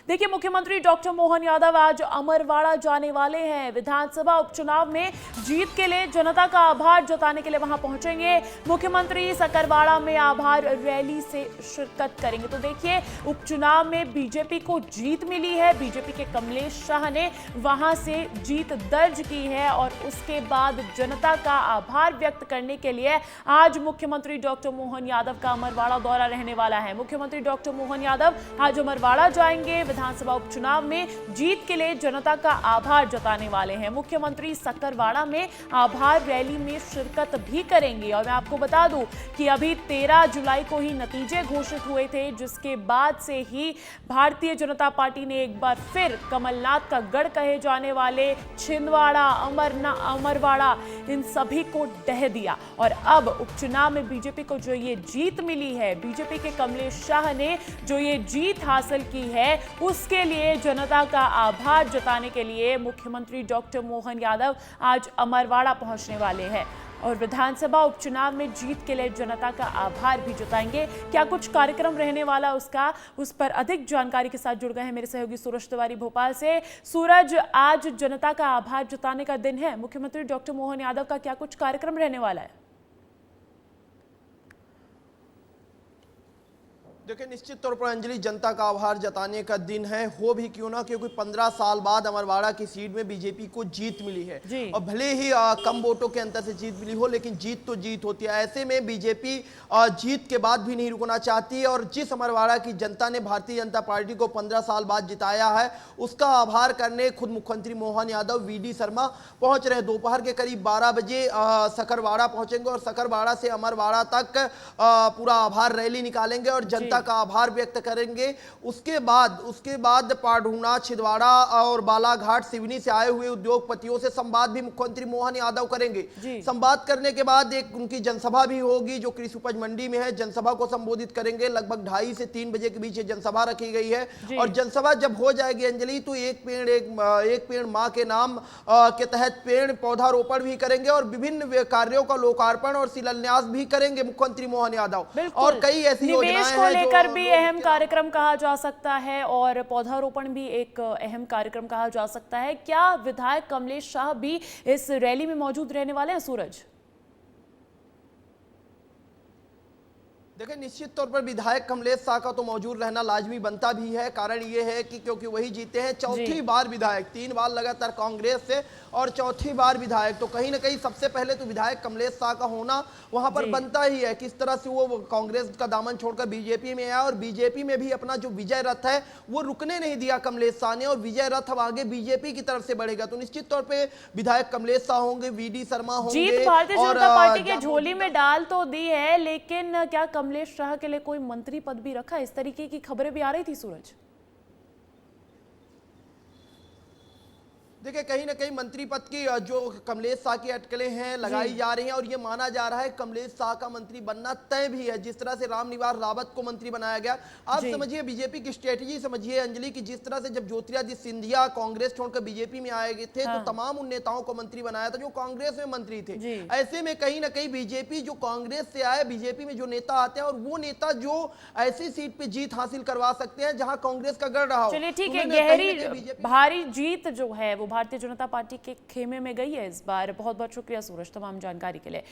देखिए, मुख्यमंत्री डॉक्टर मोहन यादव आज अमरवाड़ा जाने वाले हैं। विधानसभा उपचुनाव में जीत के लिए जनता का आभार जताने के लिए वहां पहुंचेंगे। मुख्यमंत्री सकरवाड़ा में आभार रैली से शिरकत करेंगे। तो देखिए, उपचुनाव में बीजेपी को जीत मिली है। बीजेपी के कमलेश शाह ने वहां से जीत दर्ज की है और उसके बाद जनता का आभार व्यक्त करने के लिए आज मुख्यमंत्री डॉक्टर मोहन यादव का अमरवाड़ा दौरा रहने वाला है। मुख्यमंत्री डॉक्टर मोहन यादव आज अमरवाड़ा जाएंगे। विधानसभा उपचुनाव में जीत के लिए जनता का आभार जताने वाले हैं। मुख्यमंत्री सकरवाड़ा में आभार रैली में शिरकत भी करेंगे। और मैं आपको बता दूं कि अभी 13 जुलाई को ही नतीजे घोषित हुए थे, जिसके बाद से ही भारतीय जनता पार्टी ने एक बार फिर कमलनाथ का गढ़ कहे जाने वाले छिंदवाड़ा, अमरवाड़ा, इन सभी को ढह दिया। और अब उपचुनाव में बीजेपी को जो ये जीत मिली है, बीजेपी के कमलेश शाह ने जो ये जीत हासिल की है, उसके लिए जनता का आभार जताने के लिए मुख्यमंत्री डॉक्टर मोहन यादव आज अमरवाड़ा पहुंचने वाले हैं और विधानसभा उपचुनाव में जीत के लिए जनता का आभार भी जताएंगे। क्या कुछ कार्यक्रम रहने वाला उस पर अधिक जानकारी के साथ जुड़ गए हैं मेरे सहयोगी सूरज तिवारी भोपाल से। सूरज, आज जनता का आभार जताने का दिन है। मुख्यमंत्री डॉक्टर मोहन यादव का क्या कुछ कार्यक्रम रहने वाला है? देखिए, निश्चित तौर पर अंजलि, जनता का आभार जताने का दिन है, हो भी क्यों ना, क्योंकि 15 साल बाद अमरवाड़ा की सीट में बीजेपी को जीत मिली है। और भले ही कम वोटों के अंतर से जीत मिली हो, लेकिन जीत तो जीत होती है। ऐसे में बीजेपी जीत के बाद भी नहीं रुकना चाहती है और जिस अमरवाड़ा की जनता ने भारतीय जनता पार्टी को 15 साल बाद जिताया है, उसका आभार करने खुद मुख्यमंत्री मोहन यादव वीडी शर्मा पहुंच रहे हैं। दोपहर के करीब 12 बजे सकरवाड़ा पहुंचेंगे और सकरवाड़ा से अमरवाड़ा तक पूरा आभार रैली निकालेंगे और जनता का आभार व्यक्त करेंगे। उसके बाद पाढ़ूना, छिंदवाड़ा और बालाघाट, सिवनी से आए हुए उद्योगपतियों से संवाद भी मुख्यमंत्री मोहन यादव करेंगे। संवाद करने के बाद एक उनकी जनसभा भी होगी जो कृषि उपज मंडी में है। जनसभा को संबोधित करेंगे। लगभग 2:30 से 3 बजे के बीच जनसभा रखी गई है और जनसभा जब हो जाएगी अंजलि, तो एक पेड़ मां के नाम के तहत पेड़ पौधारोपण भी करेंगे और विभिन्न कार्यों का लोकार्पण और शिलान्यास भी करेंगे मुख्यमंत्री मोहन यादव। और कई ऐसी योजनाएं हैं लेकर भी अहम कार्यक्रम कहा जा सकता है और पौधारोपण भी एक अहम कार्यक्रम कहा जा सकता है। क्या विधायक कमलेश शाह भी इस रैली में मौजूद रहने वाले हैं, सूरज? देखिए, निश्चित तौर पर विधायक कमलेश शाह का तो मौजूद रहना लाजमी बनता भी है। कारण ये है कि क्योंकि वही जीते हैं, चौथी बार विधायक, 3 बार लगातार कांग्रेस से और चौथी बार विधायक, तो कहीं ना कहीं सबसे पहले तो विधायक कमलेश शाह का होना वहां पर बनता ही है। किस तरह से वो कांग्रेस का दामन छोड़कर बीजेपी में आया और बीजेपी में भी अपना जो विजय रथ है वो रुकने नहीं दिया कमलेश शाह ने और विजय रथ अब आगे बीजेपी की तरफ से बढ़ेगा। तो निश्चित तौर पर विधायक कमलेश शाह होंगे, वीडी शर्मा होंगे। जीत भारतीय जनता पार्टी के झोली में डाल तो दी है, लेकिन क्या कमलेश शाह के लिए कोई मंत्री पद भी रखा? इस तरीके की खबरें भी आ रही थी, सूरज। देखिए, कहीं ना कहीं मंत्री पद की जो कमलेश शाह की अटकलें हैं लगाई जा रही हैं और ये माना जा रहा है कमलेश शाह का मंत्री बनना तय भी है। जिस तरह से रामनिवास रावत को मंत्री बनाया गया, आप समझिए बीजेपी की स्ट्रेटेजी समझिए अंजलि, की जिस तरह से जब ज्योतिरादित्य सिंधिया कांग्रेस छोड़कर बीजेपी में आए थे तो तमाम उन नेताओं को मंत्री बनाया था जो कांग्रेस में मंत्री थे। ऐसे में कहीं ना कहीं बीजेपी जो कांग्रेस से आए, बीजेपी में जो नेता आते हैं और वो नेता जो ऐसी सीट पे जीत हासिल करवा सकते हैं जहां कांग्रेस का गढ़ रहा हो। चलिए ठीक है, गहरी भारी जीत जो है वो भारतीय जनता पार्टी के खेमे में गई है इस बार। बहुत बहुत शुक्रिया सूरज तमाम जानकारी के लिए।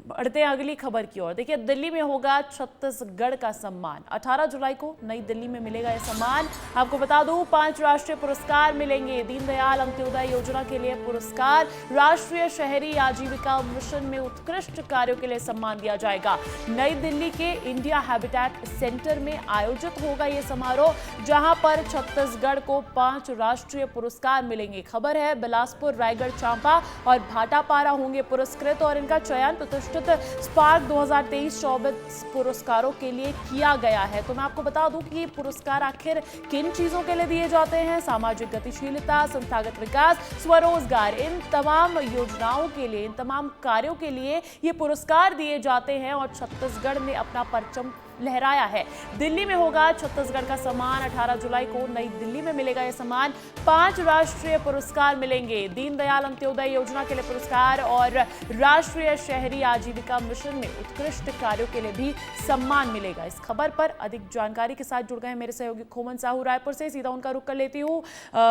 बढ़ते हैं अगली खबर की ओर। देखिए, दिल्ली में होगा छत्तीसगढ़ का सम्मान। 18 जुलाई को नई दिल्ली में मिलेगा यह सम्मान। आपको बता दूं, 5 राष्ट्रीय पुरस्कार मिलेंगे। दीनदयाल अंत्योदय योजना के लिए पुरस्कार, राष्ट्रीय शहरी आजीविका मिशन में उत्कृष्ट कार्यों के लिए सम्मान दिया जाएगा। नई दिल्ली के इंडिया हैबिटेट सेंटर में आयोजित होगा यह समारोह, जहां पर छत्तीसगढ़ को 5 राष्ट्रीय पुरस्कार मिलेंगे। खबर है बिलासपुर, रायगढ़, चांपा और भाटापारा होंगे पुरस्कृत और इनका चयन प्रतिष्ठित स्पार्क 2023-24 पुरस्कारों के लिए किया गया है। तो मैं आपको बता दूं कि ये पुरस्कार आखिर किन चीजों के लिए दिए जाते हैं? सामाजिक गतिशीलता, संस्थागत विकास, स्वरोजगार, इन तमाम योजनाओं के लिए, इन तमाम कार्यों के लिए ये पुरस्कार दिए जाते हैं और छत्तीसगढ़ ने अपना परचम लहराया है। दिल्ली में होगा छत्तीसगढ़ का सम्मान। 18 जुलाई को नई दिल्ली में मिलेगा यह सम्मान। 5 राष्ट्रीय पुरस्कार मिलेंगे। दीनदयाल अंत्योदय योजना के लिए पुरस्कार और राष्ट्रीय शहरी आजीविका मिशन में उत्कृष्ट कार्यों के लिए भी सम्मान मिलेगा। इस खबर पर अधिक जानकारी के साथ जुड़ गए मेरे सहयोगी खोमन साहू रायपुर से। सीधा उनका रुख कर लेती हूँ।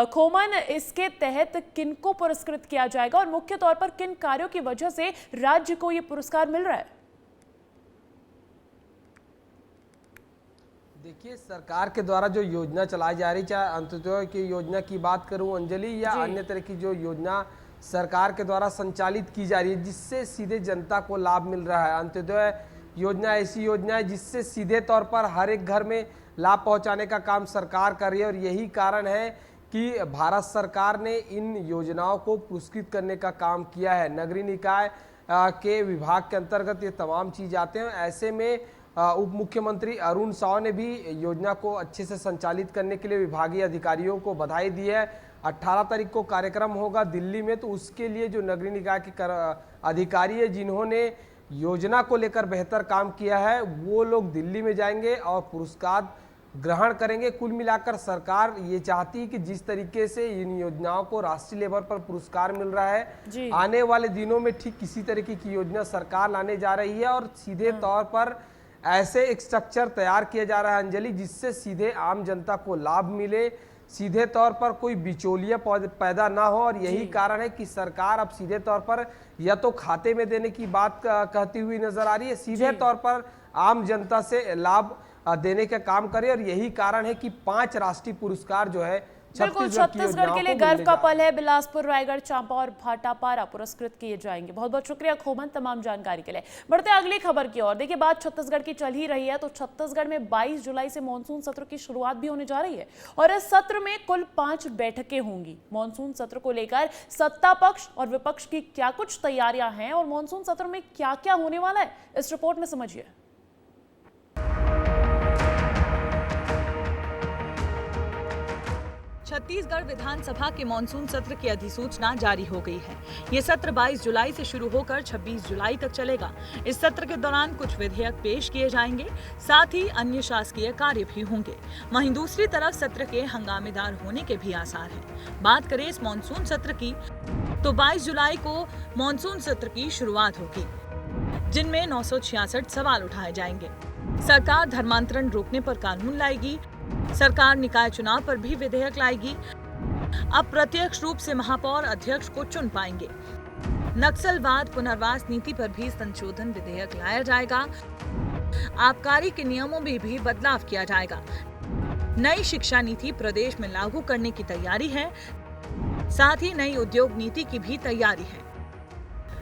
खोमन, इसके तहत किनको पुरस्कृत किया जाएगा और मुख्य तौर पर किन कार्यों की वजह से राज्य को यह पुरस्कार मिल रहा है? देखिए, सरकार के द्वारा जो योजना चलाई जा रही, चाहे अंत्योदय की योजना की बात करूं अंजलि, या अन्य तरह की जो योजना सरकार के द्वारा संचालित की जा रही है जिससे सीधे जनता को लाभ मिल रहा है। अंत्योदय योजना ऐसी योजना है जिससे सीधे तौर पर हर एक घर में लाभ पहुंचाने का काम सरकार कर रही है और यही कारण है कि भारत सरकार ने इन योजनाओं को पुरस्कृत करने का काम किया है। नगरीय निकाय के विभाग के अंतर्गत ये तमाम चीज आते हैं। ऐसे में उप मुख्यमंत्री अरुण साव ने भी योजना को अच्छे से संचालित करने के लिए विभागीय अधिकारियों को बधाई दी है। 18 तारीख को कार्यक्रम होगा दिल्ली में, तो उसके लिए जो नगरीय निकाय के अधिकारी है जिन्होंने योजना को लेकर बेहतर काम किया है वो लोग दिल्ली में जाएंगे और पुरस्कार ग्रहण करेंगे। कुल मिलाकर सरकार ये चाहती है कि जिस तरीके से इन योजनाओं को राष्ट्रीय लेवल पर पुरस्कार मिल रहा है, आने वाले दिनों में ठीक किसी तरीके की योजना सरकार लाने जा रही है और सीधे तौर पर ऐसे एक स्ट्रक्चर तैयार किया जा रहा है अंजलि जिससे सीधे आम जनता को लाभ मिले, सीधे तौर पर कोई बिचौलिया पैदा ना हो। और यही कारण है कि सरकार अब सीधे तौर पर या तो खाते में देने की बात कहती हुई नजर आ रही है, सीधे तौर पर आम जनता से लाभ देने का काम करे और यही कारण है कि 5 राष्ट्रीय पुरस्कार जो है बिल्कुल छत्तीसगढ़ के लिए गर्व का पल है। बिलासपुर, रायगढ़, चांपा और भाटापारा पुरस्कृत किए जाएंगे। बहुत बहुत शुक्रिया खोमन तमाम जानकारी के लिए। बढ़ते अगली खबर की ओर। देखिए, बात छत्तीसगढ़ की चल ही रही है तो छत्तीसगढ़ में 22 जुलाई से मानसून सत्र की शुरुआत भी होने जा रही है और इस सत्र में कुल 5 बैठकें होंगी। मानसून सत्र को लेकर सत्ता पक्ष और विपक्ष की क्या कुछ तैयारियां हैं और मानसून सत्र में क्या क्या होने वाला है, इस रिपोर्ट में समझिए। छत्तीसगढ़ विधानसभा के मानसून सत्र की अधिसूचना जारी हो गई है। ये सत्र 22 जुलाई से शुरू होकर 26 जुलाई तक चलेगा। इस सत्र के दौरान कुछ विधेयक पेश किए जाएंगे, साथ ही अन्य शासकीय कार्य भी होंगे। वहीं दूसरी तरफ सत्र के हंगामेदार होने के भी आसार हैं। बात करें इस मानसून सत्र की तो 22 जुलाई को मानसून सत्र की शुरुआत होगी जिनमें 966 सवाल उठाए जाएंगे। सरकार धर्मांतरण रोकने पर कानून लाएगी। सरकार निकाय चुनाव पर भी विधेयक लाएगी। अब प्रत्यक्ष रूप से महापौर अध्यक्ष को चुन पाएंगे। नक्सलवाद पुनर्वास नीति पर भी संशोधन विधेयक लाया जाएगा। आबकारी के नियमों में भी बदलाव किया जाएगा। नई शिक्षा नीति प्रदेश में लागू करने की तैयारी है। साथ ही नई उद्योग नीति की भी तैयारी है।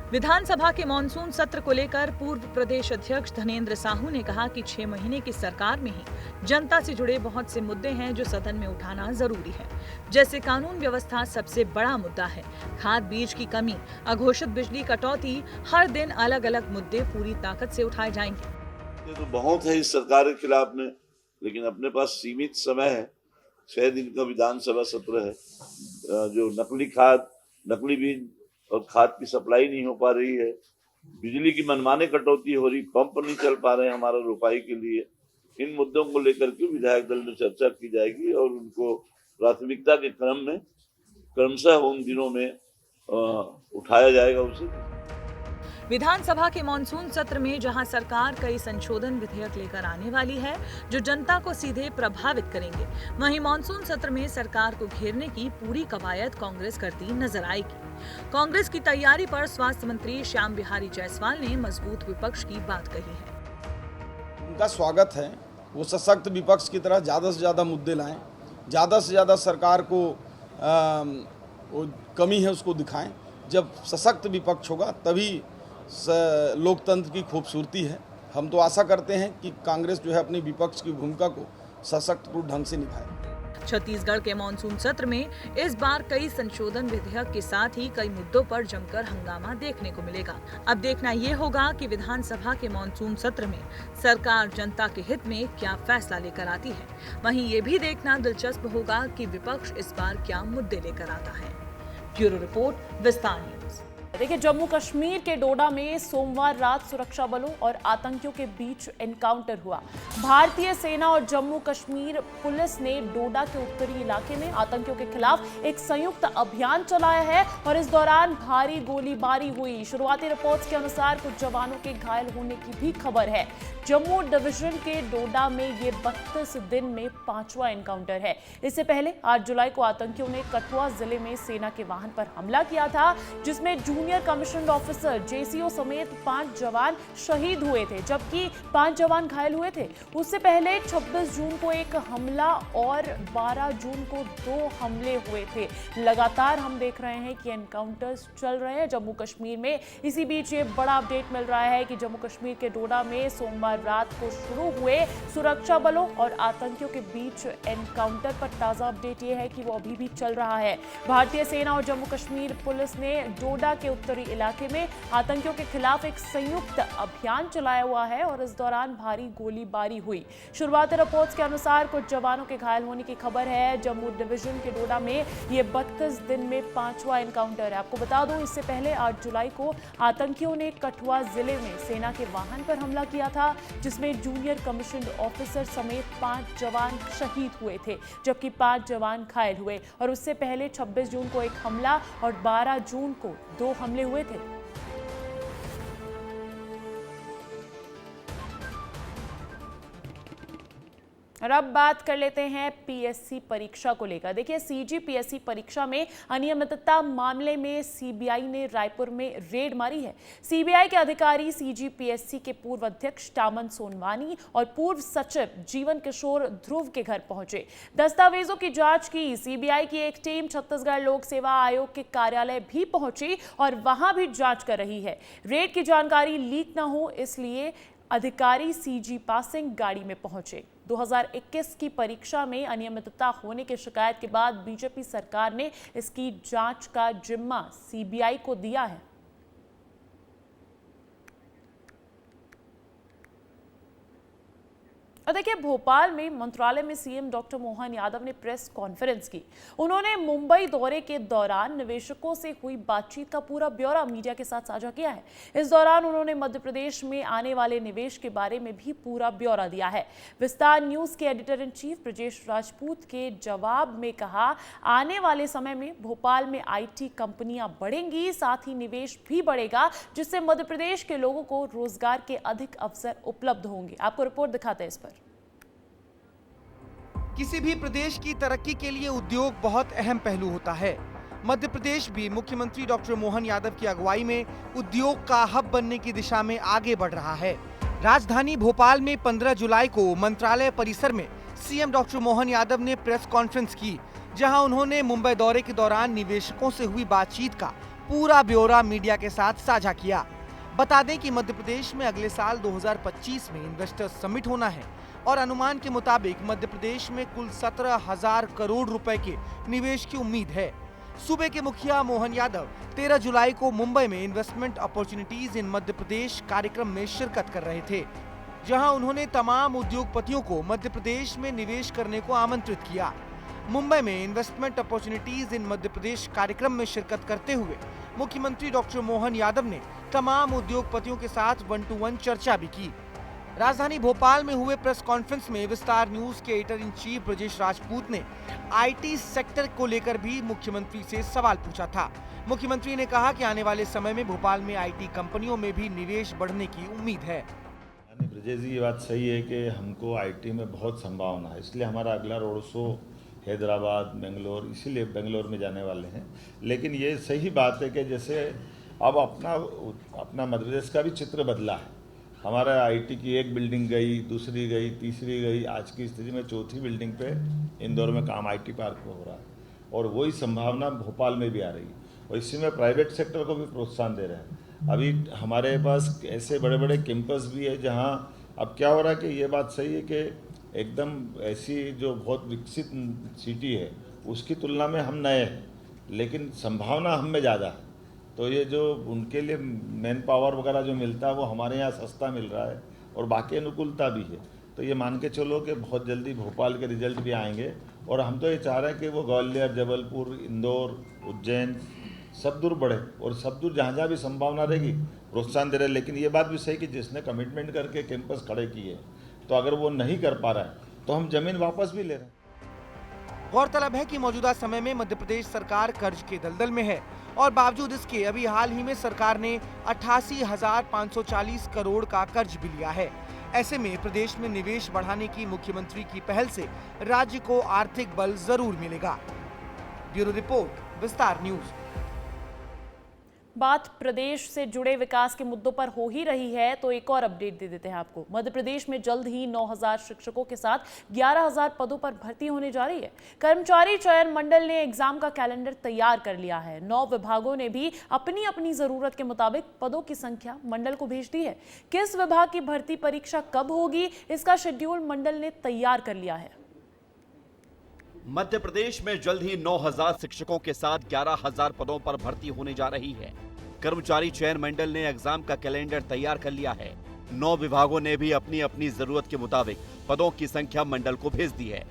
विधानसभा के मानसून सत्र को लेकर पूर्व प्रदेश अध्यक्ष धनेंद्र साहू ने कहा कि 6 महीने की सरकार में ही जनता से जुड़े बहुत से मुद्दे हैं जो सदन में उठाना जरूरी है। जैसे कानून व्यवस्था सबसे बड़ा मुद्दा है, खाद बीज की कमी, अघोषित बिजली कटौती, हर दिन अलग अलग मुद्दे पूरी ताकत से उठाए जाएंगे। ये तो बहुत है इस सरकार के खिलाफ में, लेकिन अपने पास सीमित समय है। 6 दिन का विधानसभा सत्र है। जो नकली खाद, नकली बीज और खाद की सप्लाई नहीं हो पा रही है, बिजली की मनमाने कटौती हो रही, पंप नहीं चल पा रहे हैं हमारा रोपाई के लिए। इन मुद्दों को लेकर के विधायक दल में चर्चा की जाएगी और उनको प्राथमिकता के क्रम में क्रमशः उन दिनों में उठाया जाएगा उसे। विधानसभा के मानसून सत्र में जहां सरकार कई संशोधन विधेयक लेकर आने वाली है जो जनता को सीधे प्रभावित करेंगे, वहीं मानसून सत्र में सरकार को घेरने की पूरी कवायद कांग्रेस करती नजर आएगी। कांग्रेस की तैयारी पर स्वास्थ्य मंत्री श्याम बिहारी जायसवाल ने मजबूत विपक्ष की बात कही है। उनका स्वागत है, वो सशक्त विपक्ष की तरह ज़्यादा से ज़्यादा मुद्दे लाएं, ज़्यादा से ज़्यादा सरकार को वो कमी है उसको दिखाएं। जब सशक्त विपक्ष होगा तभी लोकतंत्र की खूबसूरती है। हम तो आशा करते हैं कि कांग्रेस जो है अपनी विपक्ष की भूमिका को सशक्त ढंग से निभाए। छत्तीसगढ़ के मानसून सत्र में इस बार कई संशोधन विधेयक के साथ ही कई मुद्दों पर जमकर हंगामा देखने को मिलेगा। अब देखना ये होगा कि विधानसभा के मानसून सत्र में सरकार जनता के हित में क्या फैसला लेकर आती है। वहीं ये भी देखना दिलचस्प होगा कि विपक्ष इस बार क्या मुद्दे लेकर आता है। ब्यूरो रिपोर्ट, विस्तार न्यूज। देखिए, जम्मू कश्मीर के डोडा में सोमवार रात सुरक्षा बलों और आतंकियों के बीच एनकाउंटर हुआ। भारतीय सेना और जम्मू कश्मीर पुलिस ने डोडा के उत्तरी इलाके में आतंकियों के खिलाफ एक संयुक्त अभियान चलाया है और इस दौरान भारी गोलीबारी हुई। शुरुआती रिपोर्ट्स के अनुसार कुछ जवानों के घायल होने की भी खबर है। जम्मू डिवीजन के डोडा में ये 32 दिन में 5वां एनकाउंटर है। इससे पहले 8 जुलाई को आतंकियों ने कठुआ जिले में सेना के वाहन पर हमला किया था, जिसमें जूनियर कमीशन्ड ऑफिसर जेसीओ समेत 5 जवान शहीद हुए थे, जबकि 5 जवान घायल हुए थे। उससे पहले 26 जून को एक हमला और 12 जून को 2 हमले हुए थे। लगातार हम देख रहे हैं कि एनकाउंटर्स चल रहे हैं जम्मू कश्मीर में। इसी बीच ये बड़ा अपडेट मिल रहा है कि जम्मू कश्मीर के डोडा में सोमवार रात को शुरू हुए सुरक्षा बलों और आतंकियों के बीच एनकाउंटर पर ताजा अपडेट ये है कि वो अभी भी चल रहा है। भारतीय सेना और जम्मू कश्मीर पुलिस ने डोडा के उत्तरी इलाके में आतंकियों के खिलाफ एक संयुक्त अभियान चलाया हुआ है और इस दौरान भारी गोलीबारी हुई। शुरुआती रिपोर्ट्स के अनुसार कुछ जवानों के घायल होने की खबर है। जम्मू डिवीजन के डोडा में ये 32 दिन में 5वां एनकाउंटर है। आपको बता दूं, इससे पहले 8 जुलाई को आतंकियों ने कठुआ जिले में सेना के वाहन पर हमला किया था, जिसमें जूनियर कमीशन्ड ऑफिसर समेत 5 जवान शहीद हुए थे, जबकि 5 जवान घायल हुए। और उससे पहले 26 जून को एक हमला और 12 जून को 2 हमले हुए थे। और अब बात कर लेते हैं पीएससी परीक्षा को लेकर। देखिए, सीजी पीएससी परीक्षा में अनियमितता मामले में सीबीआई ने रायपुर में रेड मारी है। सीबीआई के अधिकारी सीजी पीएससी के पूर्व अध्यक्ष टामन सोनवानी और पूर्व सचिव जीवन किशोर ध्रुव के घर पहुंचे, दस्तावेजों की जांच की। सीबीआई की एक टीम छत्तीसगढ़ लोक सेवा आयोग के कार्यालय भी पहुंची और वहां भी जांच कर रही है। रेड की जानकारी लीक न हो, इसलिए अधिकारी सीजी पासिंग गाड़ी में पहुंचे। 2021 की परीक्षा में अनियमितता होने की शिकायत के बाद बीजेपी सरकार ने इसकी जांच का जिम्मा सीबीआई को दिया है। और देखिए, भोपाल में मंत्रालय में सीएम डॉक्टर मोहन यादव ने प्रेस कॉन्फ्रेंस की। उन्होंने मुंबई दौरे के दौरान निवेशकों से हुई बातचीत का पूरा ब्यौरा मीडिया के साथ साझा किया है। इस दौरान उन्होंने मध्य प्रदेश में आने वाले निवेश के बारे में भी पूरा ब्यौरा दिया है। विस्तार न्यूज के editor in chief Brajesh Rajput के जवाब में कहा, आने वाले समय में भोपाल में IT कंपनियां बढ़ेंगी, साथ ही निवेश भी बढ़ेगा, जिससे मध्य प्रदेश के लोगों को रोजगार के अधिक अवसर उपलब्ध होंगे। आपको रिपोर्ट दिखाते हैं इस पर। किसी भी प्रदेश की तरक्की के लिए उद्योग बहुत अहम पहलू होता है। मध्य प्रदेश भी मुख्यमंत्री डॉक्टर मोहन यादव की अगुवाई में उद्योग का हब बनने की दिशा में आगे बढ़ रहा है। राजधानी भोपाल में 15 जुलाई को मंत्रालय परिसर में सीएम डॉक्टर मोहन यादव ने प्रेस कॉन्फ्रेंस की, जहां उन्होंने मुंबई दौरे के दौरान निवेशकों से हुई बातचीत का पूरा ब्यौरा मीडिया के साथ साझा किया। बता दें कि मध्य प्रदेश में अगले साल 2025 में इन्वेस्टर्स समिट होना है और अनुमान के मुताबिक मध्य प्रदेश में कुल 17,000 करोड़ रुपए के निवेश की उम्मीद है। सूबे के मुखिया मोहन यादव 13 जुलाई को मुंबई में investment opportunities in Madhya Pradesh कार्यक्रम में शिरकत कर रहे थे, जहां उन्होंने तमाम उद्योगपतियों को मध्य प्रदेश में निवेश करने को आमंत्रित किया। मुंबई में investment opportunities in Madhya Pradesh कार्यक्रम में शिरकत करते हुए मुख्यमंत्री डॉक्टर मोहन यादव ने तमाम उद्योगपतियों के साथ 1-to-1 चर्चा भी की। राजधानी भोपाल में हुए प्रेस कॉन्फ्रेंस में विस्तार न्यूज के editor in chief Brajesh Rajput ने IT सेक्टर को लेकर भी मुख्यमंत्री से सवाल पूछा था। मुख्यमंत्री ने कहा कि आने वाले समय में भोपाल में IT कंपनियों में भी निवेश बढ़ने की उम्मीद है। ब्रजेश जी, ये बात सही है कि हमको IT में बहुत संभावना है, इसलिए हमारा अगला रोड शो हैदराबाद, बेंगलोर, इसीलिए बेंगलोर में जाने वाले हैं। लेकिन ये सही बात है कि जैसे अब अपना मध्य प्रदेश का भी चित्र बदला है। हमारा IT की एक बिल्डिंग गई, दूसरी गई, तीसरी गई, आज की स्थिति में चौथी बिल्डिंग पे इंदौर में काम IT पार्क में हो रहा है और वही संभावना भोपाल में भी आ रही है और इसी में प्राइवेट सेक्टर को भी प्रोत्साहन दे रहे हैं। अभी हमारे पास ऐसे बड़े बड़े कैंपस भी है जहाँ अब क्या हो रहा है कि ये बात सही है कि एकदम ऐसी जो बहुत विकसित सिटी है उसकी तुलना में हम नए हैं, लेकिन संभावना हम में ज़्यादा है। तो ये जो उनके लिए मैन पावर वगैरह जो मिलता है वो हमारे यहाँ सस्ता मिल रहा है और बाकी अनुकूलता भी है। तो ये मान के चलो कि बहुत जल्दी भोपाल के रिजल्ट भी आएंगे और हम तो ये चाह रहे हैं कि वो ग्वालियर, जबलपुर, इंदौर, उज्जैन, सब दूर बढ़े और सब दूर जहाँ जहाँ भी संभावना रहेगी प्रोत्साहन दे रहे हैं। लेकिन ये बात भी सही कि जिसने कमिटमेंट करके कैंपस खड़े किए तो अगर वो नहीं कर पा रहा है तो हम जमीन वापस भी ले रहे हैं। गौरतलब है कि मौजूदा समय में मध्य प्रदेश सरकार कर्ज के दलदल में है और बावजूद इसके अभी हाल ही में सरकार ने 88,540 करोड़ का कर्ज भी लिया है। ऐसे में प्रदेश में निवेश बढ़ाने की मुख्यमंत्री की पहल से राज्य को आर्थिक बल जरूर मिलेगा। ब्यूरो रिपोर्ट, विस्तार न्यूज। बात प्रदेश से जुड़े विकास के मुद्दों पर हो ही रही है तो एक और अपडेट दे देते हैं आपको। मध्य प्रदेश में जल्द ही 9,000 शिक्षकों के साथ 11,000 पदों पर भर्ती होने जा रही है। कर्मचारी चयन मंडल ने एग्जाम का कैलेंडर तैयार कर लिया है। 9 विभागों ने भी अपनी अपनी जरूरत के मुताबिक पदों की संख्या मंडल को भेज दी है। किस विभाग की भर्ती परीक्षा कब होगी, इसका शेड्यूल मंडल ने तैयार कर लिया है। मध्य प्रदेश में जल्द ही 9,000 शिक्षकों के साथ 11,000 पदों पर भर्ती होने जा रही है। कर्मचारी चयन मंडल ने एग्जाम का कैलेंडर तैयार कर लिया है। 9 विभागों ने भी अपनी अपनी जरूरत के मुताबिक पदों की संख्या मंडल को भेज दी है।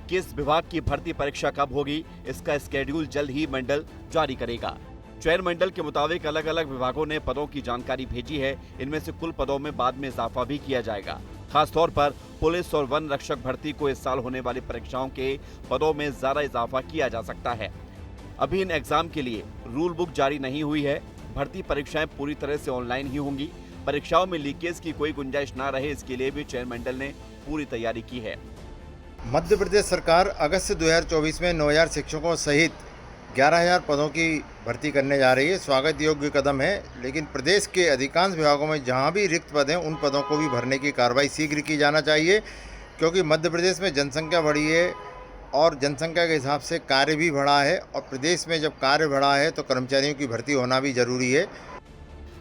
किस विभाग की भर्ती परीक्षा कब होगी, इसका स्केड्यूल जल्द ही मंडल जारी करेगा। चयन मंडल के मुताबिक अलग अलग विभागों ने पदों की जानकारी भेजी है। इनमें से कुल पदों में बाद में इजाफा भी किया जाएगा। खासतौर पर पुलिस और वन रक्षक भर्ती को इस साल होने वाली परीक्षाओं के पदों में ज्यादा इजाफा किया जा सकता है। अभी इन एग्जाम के लिए रूल बुक जारी नहीं हुई है। भर्ती परीक्षाएं पूरी तरह से ऑनलाइन ही होंगी। परीक्षाओं में लीकेज की कोई गुंजाइश ना रहे, इसके लिए भी चयन मंडल ने पूरी तैयारी की है। मध्य प्रदेश सरकार अगस्त 2024 में 9,000 शिक्षकों सहित 11,000 पदों की भर्ती करने जा रही है। स्वागत योग्य कदम है, लेकिन प्रदेश के अधिकांश विभागों में जहां भी रिक्त पद हैं उन पदों को भी भरने की कार्रवाई शीघ्र की जाना चाहिए, क्योंकि मध्य प्रदेश में जनसंख्या बढ़ी है और जनसंख्या के हिसाब से कार्य भी बढ़ा है और प्रदेश में जब कार्य बढ़ा है तो कर्मचारियों की भर्ती होना भी जरूरी है।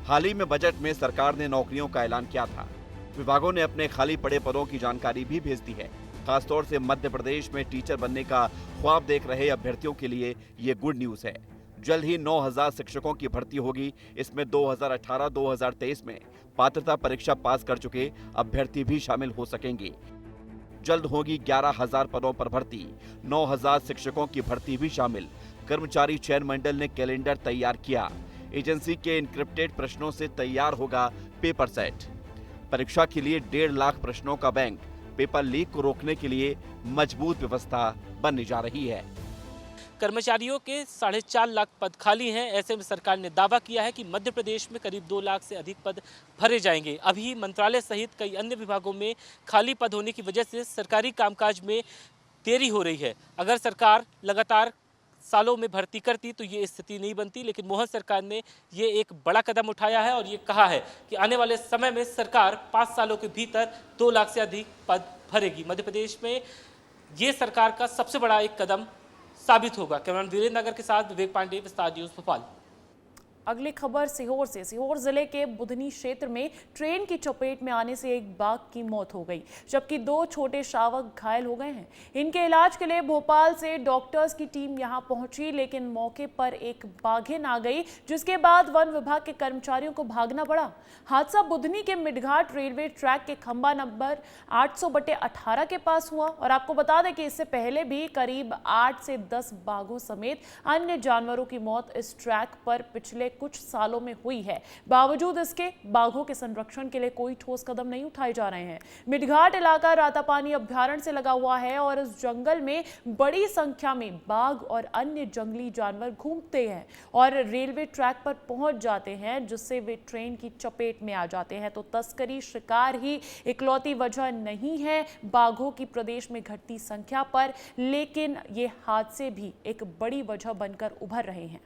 हाल ही में बजट में सरकार ने नौकरियों का ऐलान किया था। विभागों ने अपने खाली पड़े पदों की जानकारी भी भेज दी है। खासतौर से मध्य प्रदेश में टीचर बनने का ख्वाब देख रहे अभ्यर्थियों के लिए ये गुड न्यूज है। जल्द ही 9,000 शिक्षकों की भर्ती होगी। इसमें 2018-2023 में पात्रता परीक्षा पास कर चुके अभ्यर्थी भी शामिल हो सकेंगे। जल्द होगी 11,000 पदों पर भर्ती, 9,000 शिक्षकों की भर्ती भी शामिल। कर्मचारी चयन मंडल ने कैलेंडर तैयार किया। एजेंसी के इनक्रिप्टेड प्रश्नों से तैयार होगा पेपर सेट। परीक्षा के लिए 1.5 लाख प्रश्नों का बैंक। पेपर लीक को रोकने के लिए मजबूत व्यवस्था बनने जा रही है। कर्मचारियों के 4.5 लाख पद खाली हैं। ऐसे में सरकार ने दावा किया है कि मध्य प्रदेश में करीब 2 लाख से अधिक पद भरे जाएंगे। अभी मंत्रालय सहित कई अन्य विभागों में खाली पद होने की वजह से सरकारी कामकाज में देरी हो रही है। अगर सरकार लगातार सालों में भर्ती करती तो ये स्थिति नहीं बनती, लेकिन मोहन सरकार ने ये एक बड़ा कदम उठाया है और ये कहा है कि आने वाले समय में सरकार 5 सालों के भीतर 2 लाख से अधिक पद भरेगी। मध्य प्रदेश में ये सरकार का सबसे बड़ा एक कदम साबित होगा। कैमरामैन वीरेंद्र नगर के साथ विवेक पांडे, विस्तार न्यूज भोपाल। अगली खबर सिहोर से। सिहोर जिले के बुधनी क्षेत्र में ट्रेन की चपेट में आने से एक बाघ की मौत हो गई, जबकि 2 छोटे शावक घायल हो गए हैं। इनके इलाज के लिए भोपाल से डॉक्टर्स की टीम यहां पहुंची, लेकिन मौके पर एक बाघिन आ गई, जिसके बाद वन विभाग के कर्मचारियों को भागना पड़ा। हादसा बुधनी के मिडघाट रेलवे ट्रैक के खंबा नंबर 800/18 के पास हुआ। और आपको बता दें कि इससे पहले भी करीब 8 से 10 बाघों समेत अन्य जानवरों की मौत इस ट्रैक पर पिछले कुछ सालों में हुई है। बावजूद इसके बाघों के संरक्षण के लिए कोई ठोस कदम नहीं उठाए जा रहे हैं। मिडघाट इलाका रातापानी अभ्यारण्य से लगा हुआ है और इस जंगल में बड़ी संख्या में बाघ और अन्य जंगली जानवर घूमते हैं और रेलवे ट्रैक पर पहुंच जाते हैं, जिससे वे ट्रेन की चपेट में आ जाते हैं। तो तस्करी, शिकार ही इकलौती वजह नहीं है बाघों की प्रदेश में घटती संख्या पर, लेकिन ये हादसे भी एक बड़ी वजह बनकर उभर रहे हैं।